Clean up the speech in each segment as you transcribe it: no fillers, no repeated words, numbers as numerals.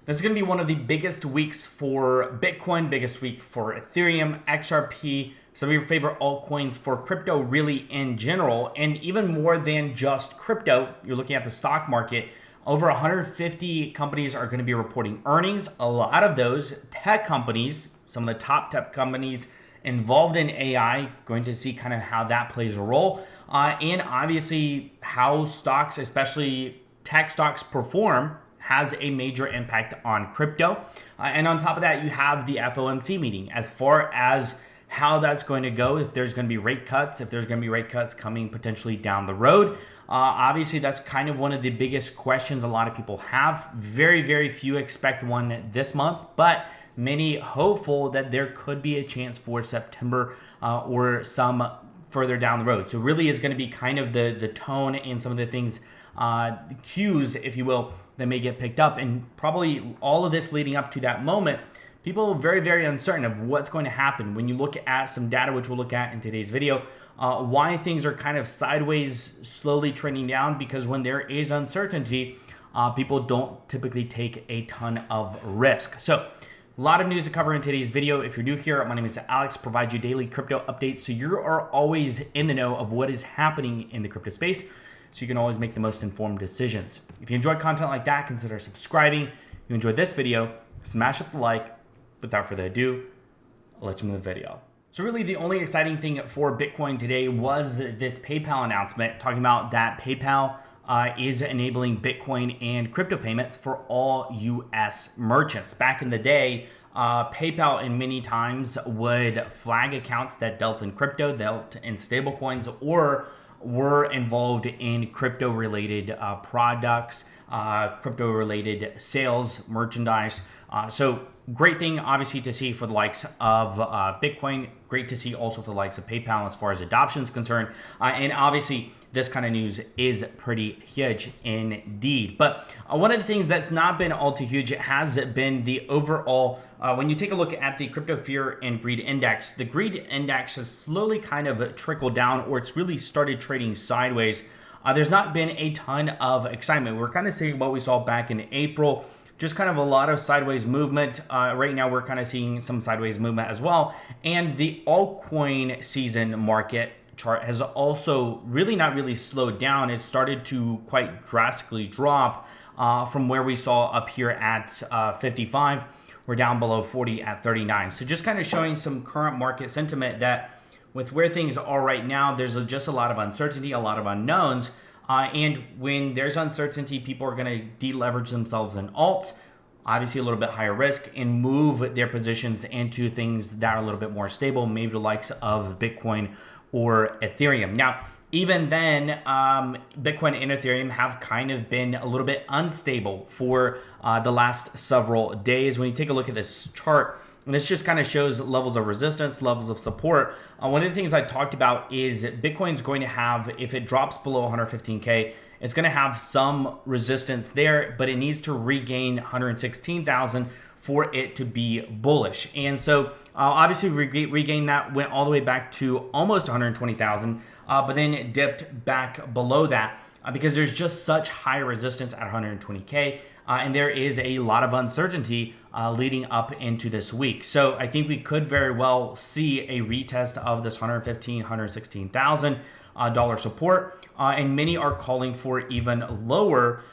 This is going to be one of the biggest weeks for Bitcoin, biggest week for Ethereum, XRP, some of your favorite altcoins for crypto really in general, and even more than just crypto. You're looking at the stock market. Over 150 companies are going to be reporting earnings. A lot of those tech companies, some of the top tech companies involved in AI, going to see kind of how that plays a role. And obviously how stocks, especially tech stocks, perform has a major impact on crypto. And on top of that, you have the FOMC meeting as far as how that's going to go, if there's going to be rate cuts, if there's going to be rate cuts coming potentially down the road. Obviously, that's kind of one of the biggest questions a lot of people have. Very, very few expect one this month, but many hopeful that there could be a chance for September or some further down the road. So really is going to be kind of the tone and some of the things, cues, if you will, that may get picked up. And probably all of this leading up to that moment, people are very, very uncertain of what's going to happen. When you look at some data, which we'll look at in today's video, why things are kind of sideways, slowly trending down, because when there is uncertainty, people don't typically take a ton of risk. So a lot of news to cover in today's video. If you're new here, my name is Alex, provide you daily crypto updates so you are always in the know of what is happening in the crypto space, so you can always make the most informed decisions. If you enjoy content like that, consider subscribing. If you enjoyed this video, smash up the like. Without further ado, I'll let you move the video. So really the only exciting thing for Bitcoin today was this PayPal announcement talking about that PayPal is enabling Bitcoin and crypto payments for all US merchants. Back in the day, PayPal in many times would flag accounts that dealt in crypto, dealt in stablecoins, or were involved in crypto-related products, crypto-related sales, merchandise. So great thing, obviously, to see for the likes of Bitcoin. Great to see also for the likes of PayPal as far as adoption is concerned. And obviously, this kind of news is pretty huge indeed. But one of the things that's not been all too huge has been the overall, when you take a look at the crypto fear and greed index, the greed index has slowly kind of trickled down, or it's really started trading sideways. There's not been a ton of excitement. We're kind of seeing what we saw back in April, just kind of a lot of sideways movement. Right now, we're kind of seeing some sideways movement as well. And the altcoin season market chart has also really not really slowed down. It started to quite drastically drop from where we saw up here at 55. We're down below 40 at 39. So just kind of showing some current market sentiment that with where things are right now, there's just a lot of uncertainty, a lot of unknowns. And when there's uncertainty, people are going to deleverage themselves in alts, obviously a little bit higher risk, and move their positions into things that are a little bit more stable, maybe the likes of Bitcoin or Ethereum. Now, even then, Bitcoin and Ethereum have kind of been a little bit unstable for the last several days. When you take a look at this chart, and this just kind of shows levels of resistance, levels of support. One of the things I talked about is Bitcoin's going to have, if it drops below 115K, it's going to have some resistance there, but it needs to regain 116,000 for it to be bullish. And so obviously regain that, went all the way back to almost 120,000, but then it dipped back below that because there's just such high resistance at 120K. And there is a lot of uncertainty leading up into this week. So I think we could very well see a retest of this 115, 116,000 dollar support. And many are calling for even lower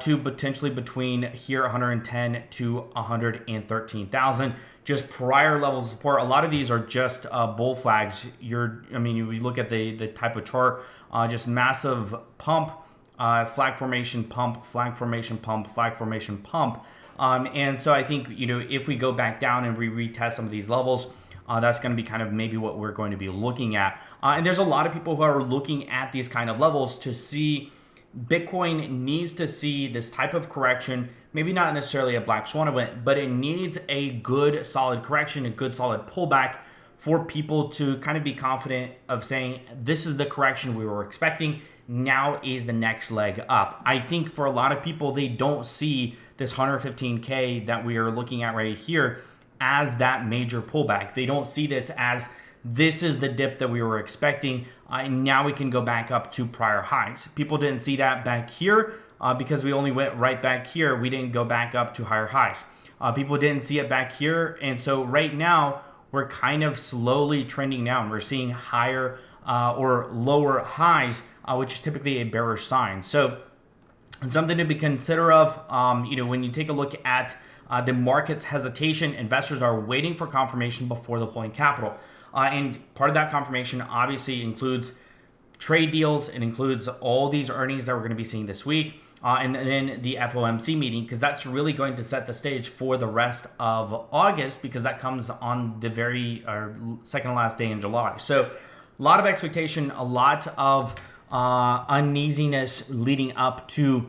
to potentially between here 110 to 113,000. Just prior levels of support. A lot of these are just bull flags. You look at the type of chart, just massive pump, flag formation, pump, flag formation, pump, flag formation, pump. And so I think, if we go back down and we retest some of these levels, that's going to be kind of maybe what we're going to be looking at. And there's a lot of people who are looking at these kind of levels to see Bitcoin needs to see this type of correction, maybe not necessarily a black swan event, but it needs a good solid correction, a good solid pullback for people to kind of be confident of saying, this is the correction we were expecting. Now is the next leg up. I think for a lot of people, they don't see this 115K that we are looking at right here as that major pullback. They don't see this as this is the dip that we were expecting. Now we can go back up to prior highs. People didn't see that back here because we only went right back here. We didn't go back up to higher highs. People didn't see it back here. And so right now, we're kind of slowly trending down. We're seeing higher or lower highs, which is typically a bearish sign. So something to be considerate of, when you take a look at the market's hesitation, investors are waiting for confirmation before deploying capital. And part of that confirmation obviously includes trade deals. It includes all these earnings that we're going to be seeing this week. And then the FOMC meeting, because that's really going to set the stage for the rest of August, because that comes on the very second to last day in July. So a lot of expectation, a lot of uneasiness leading up to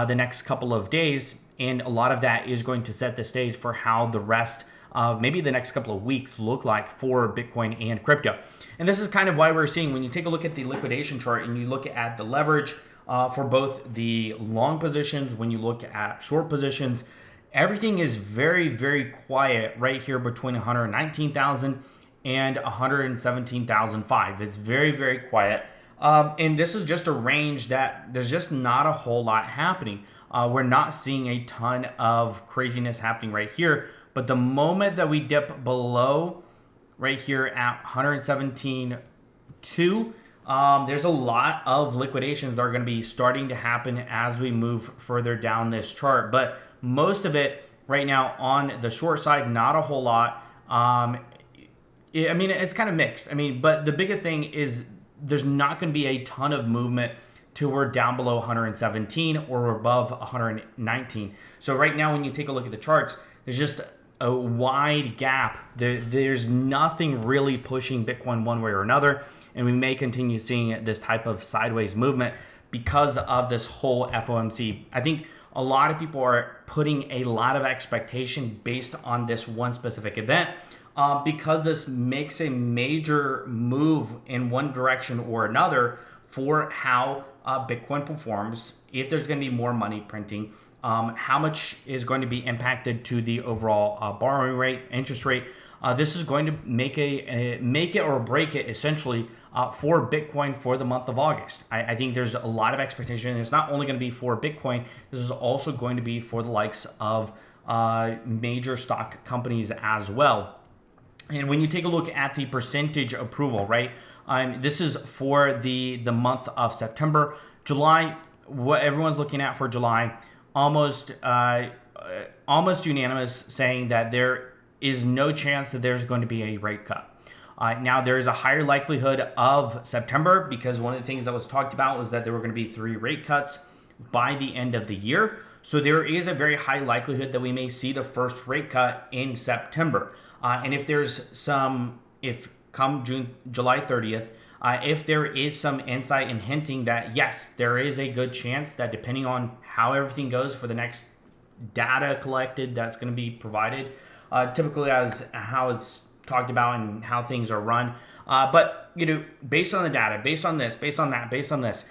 the next couple of days. And a lot of that is going to set the stage for how the rest of maybe the next couple of weeks look like for Bitcoin and crypto. And this is kind of why we're seeing, when you take a look at the liquidation chart and you look at the leverage for both the long positions, when you look at short positions, everything is very, very quiet right here between 119,000 and 117,005. It's very, very quiet. And this is just a range that there's just not a whole lot happening. We're not seeing a ton of craziness happening right here. But the moment that we dip below right here at 117.2, there's a lot of liquidations that are going to be starting to happen as we move further down this chart. But most of it right now on the short side, not a whole lot. It's kind of mixed. But the biggest thing is there's not going to be a ton of movement till we're down below 117 or above 119. So right now, when you take a look at the charts, there's just a wide gap. There's nothing really pushing Bitcoin one way or another. And we may continue seeing this type of sideways movement because of this whole FOMC. I think a lot of people are putting a lot of expectation based on this one specific event because this makes a major move in one direction or another for how Bitcoin performs, if there's going to be more money printing, how much is going to be impacted to the overall borrowing rate, interest rate. This is going to make it or break it essentially for Bitcoin for the month of August. I think there's a lot of expectation. It's not only going to be for Bitcoin, this is also going to be for the likes of major stock companies as well. And when you take a look at the percentage approval, right? This is for the month of September. July, what everyone's looking at for July, almost unanimous, saying that there is no chance that there's going to be a rate cut. Now, there is a higher likelihood of September because one of the things that was talked about was that there were going to be 3 rate cuts by the end of the year. So there is a very high likelihood that we may see the first rate cut in September. And if come July 30th, if there is some insight and hinting that, yes, there is a good chance that depending on how everything goes for the next data collected that's going to be provided, typically as how it's talked about and how things are run. But, based on the data, based on this, based on that, based on this,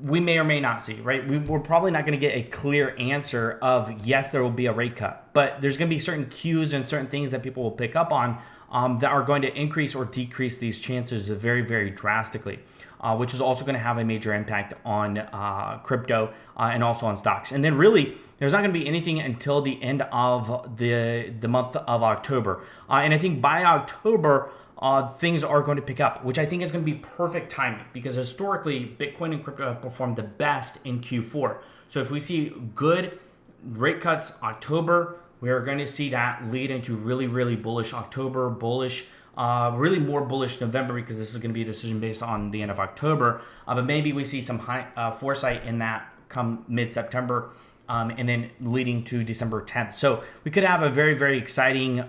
we may or may not see, right? We're probably not going to get a clear answer of, yes, there will be a rate cut. But there's going to be certain cues and certain things that people will pick up on that are going to increase or decrease these chances very, very drastically, which is also going to have a major impact on crypto and also on stocks. And then really, there's not going to be anything until the end of the month of October. And I think by October, things are going to pick up, which I think is going to be perfect timing because historically, Bitcoin and crypto have performed the best in Q4. So if we see good rate cuts October, we are going to see that lead into really, really bullish October, really more bullish November because this is going to be a decision based on the end of October. But maybe we see some high foresight in that come mid-September and then leading to December 10th. So we could have a very, very exciting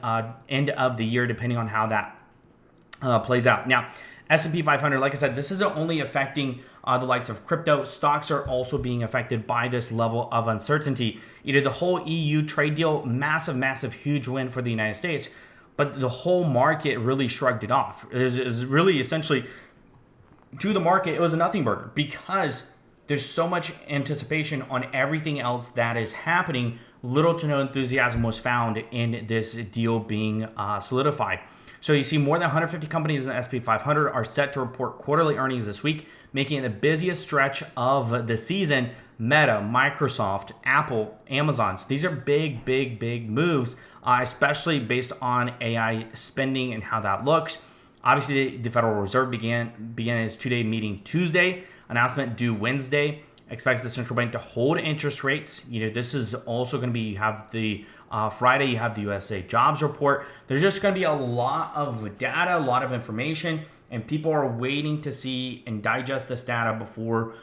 end of the year depending on how that plays out. Now, S&P 500, like I said, this isn't only affecting the likes of crypto. Stocks are also being affected by this level of uncertainty. Either the whole EU trade deal, massive, huge win for the United States, but the whole market really shrugged it off. It is really essentially, to the market, it was a nothing burger because there's so much anticipation on everything else that is happening. Little to no enthusiasm was found in this deal being solidified. So you see more than 150 companies in the S&P 500 are set to report quarterly earnings this week, making it the busiest stretch of the season. Meta, Microsoft, Apple, Amazon. So these are big, big, big moves, especially based on AI spending and how that looks. Obviously, the Federal Reserve began its two-day meeting Tuesday. Announcement due Wednesday. Expects the central bank to hold interest rates. This is also going to be, you have the Friday, you have the USA jobs report. There's just going to be a lot of data, a lot of information, and people are waiting to see and digest this data before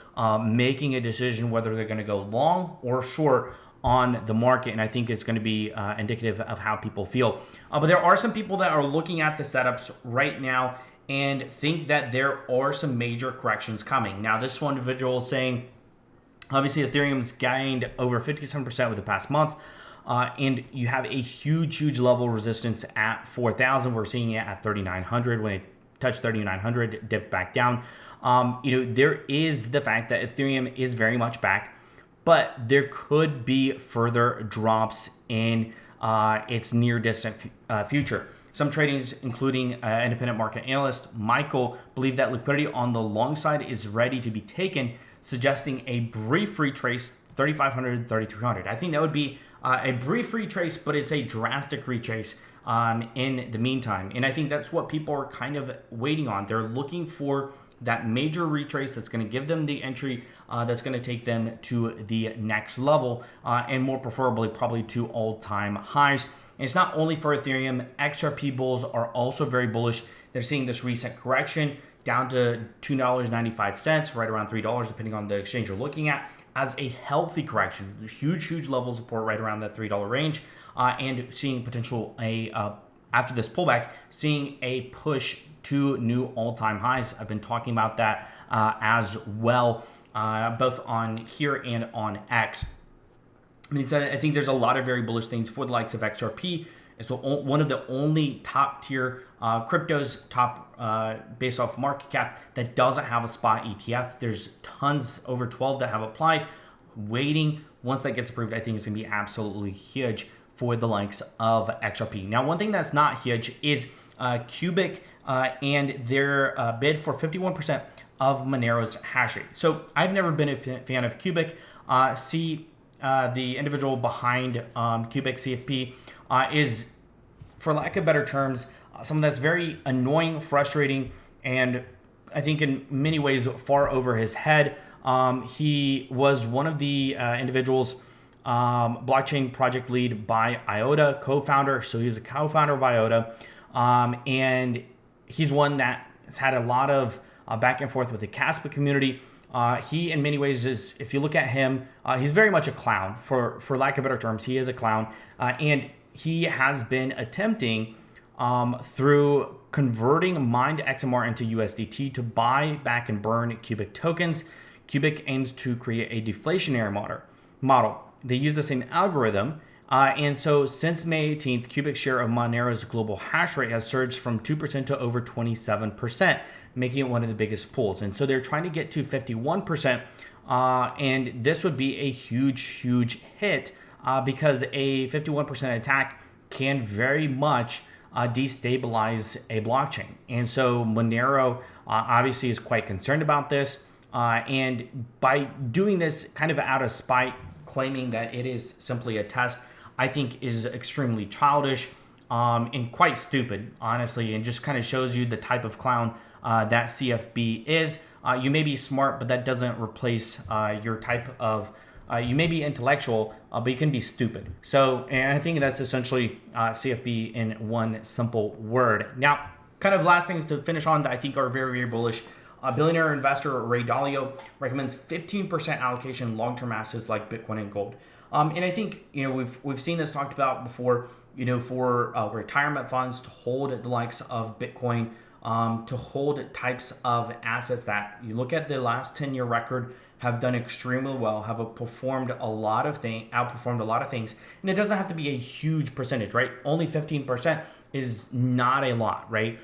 making a decision whether they're going to go long or short on the market. And I think it's going to be indicative of how people feel. But there are some people that are looking at the setups right now and think that there are some major corrections coming. Now, this one individual is saying, obviously, Ethereum's gained over 57% over the past month. And you have a huge level of resistance at 4,000. We're seeing it at 3,900. When it touched 3,900, dipped back down. There is the fact that Ethereum is very much back, but there could be further drops in its near distant future. Some tradings, including independent market analyst Michael, believe that liquidity on the long side is ready to be taken, suggesting a brief retrace 3,500, 3,300. I think that would be a brief retrace, but it's a drastic retrace in the meantime. And I think that's what people are kind of waiting on. They're looking for that major retrace that's going to give them the entry that's going to take them to the next level, and more preferably probably to all-time highs. And it's not only for Ethereum. XRP bulls are also very bullish. They're seeing this recent correction down to $2.95, right around $3, depending on the exchange you're looking at, as a healthy correction. Huge level of support right around that $3 range, and seeing potential after this pullback, seeing a push to new all-time highs. I've been talking about that as well, both on here and on X. I think there's a lot of very bullish things for the likes of XRP. It's one of the only top tier cryptos, based off market cap, that doesn't have a spot ETF. There's tons, over 12 that have applied, waiting. Once that gets approved, I think it's going to be absolutely huge for the likes of XRP. Now, one thing that's not huge is Cubic and their bid for 51% of Monero's hash rate. So I've never been a fan of Cubic. The individual behind Cubic CFP is, for lack of better terms, someone that's very annoying, frustrating, and I think in many ways far over his head. He was one of the individuals, blockchain project lead by IOTA, co-founder. So he's a co-founder of IOTA, and he's one that has had a lot of back and forth with the Caspa community. He, in many ways, is, if you look at him, he's very much a clown. For lack of better terms, he is a clown, and he has been attempting through converting mined XMR into USDT to buy back and burn Cubic tokens. Cubic aims to create a deflationary model. They use the same algorithm, and so since May 18th, Cubic's share of Monero's global hash rate has surged from 2% to over 27%, making it one of the biggest pools. And so they're trying to get to 51%, and this would be a huge hit, because a 51% attack can very much destabilize a blockchain. And so Monero obviously is quite concerned about this, and by doing this kind of out of spite, claiming that it is simply a test, I think is extremely childish and quite stupid, honestly, and just kind of shows you the type of clown that CFB is. You may be smart, but that doesn't replace your type of, you may be intellectual, but you can be stupid. So, and I think that's essentially CFB in one simple word. Now, kind of last things to finish on that I think are very bullish. Billionaire investor Ray Dalio recommends 15% allocation long-term assets like Bitcoin and gold. And I think, we've seen this talked about before, for retirement funds to hold the likes of Bitcoin, to hold types of assets that you look at the last 10-year record, have done extremely well, have outperformed a lot of things. And it doesn't have to be a huge percentage, right? Only 15% is not a lot, right?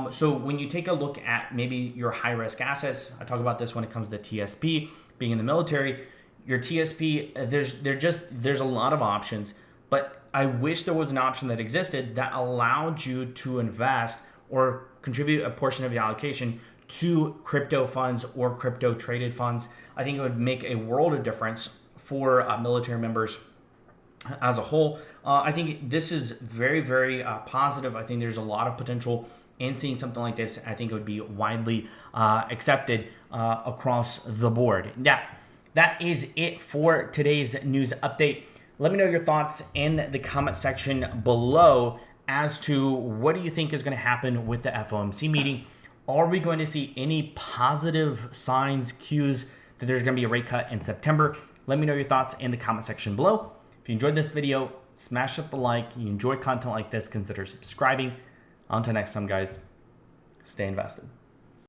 So when you take a look at maybe your high risk assets, I talk about this when it comes to TSP, being in the military, your TSP, there's a lot of options, but I wish there was an option that existed that allowed you to invest or contribute a portion of your allocation to crypto funds or crypto traded funds. I think it would make a world of difference for military members as a whole. I think this is very, very positive. I think there's a lot of potential in seeing something like this. I think it would be widely accepted across the board. Yeah, that is it for today's news update. Let me know your thoughts in the comment section below as to what do you think is going to happen with the FOMC meeting. Are we going to see any positive signs, cues that there's going to be a rate cut in September? Let me know your thoughts in the comment section below. If you enjoyed this video, smash up the like. You enjoy content like this, consider subscribing. Until next time, guys, stay invested.